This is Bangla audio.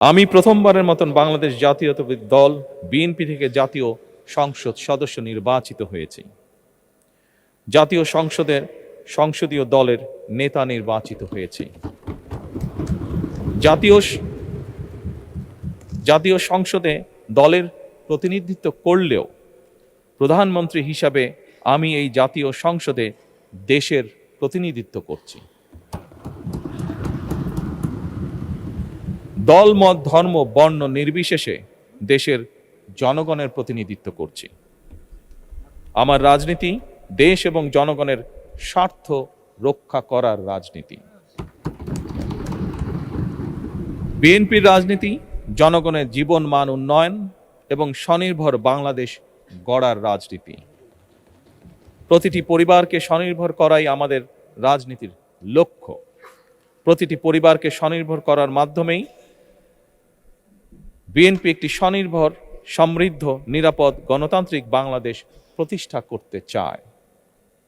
আমি প্রথমবারের মতন বাংলাদেশ জাতীয়তাবাদী দল বিএনপি থেকে জাতীয় সংসদ সদস্য নির্বাচিত হয়েছি। জাতীয় সংসদের সংসদীয় দলের নেতা নির্বাচিত হয়েছি। জাতীয় সংসদে দলের প্রতিনিধিত্ব করলেও প্রধানমন্ত্রী হিসাবে আমি এই জাতীয় সংসদে দেশের প্রতিনিধিত্ব করছি। দল, মত, ধর্ম, বর্ণ নির্বিশেষে দেশের জনগণের প্রতিনিধিত্ব করছি। আমার রাজনীতি দেশ এবং জনগণের স্বার্থ রক্ষা করার রাজনীতি। বিএনপির রাজনীতি জনগণের জীবন মান উন্নয়ন এবং স্বনির্ভর বাংলাদেশ গড়ার রাজনীতি। প্রতিটি পরিবারকে স্বনির্ভর করাই আমাদের রাজনীতির লক্ষ্য। প্রতিটি পরিবারকে স্বনির্ভর করার মাধ্যমেই বিএনপি একটি স্বনির্ভর, সমৃদ্ধ, নিরাপদ, গণতান্ত্রিক বাংলাদেশ প্রতিষ্ঠা করতে চায়।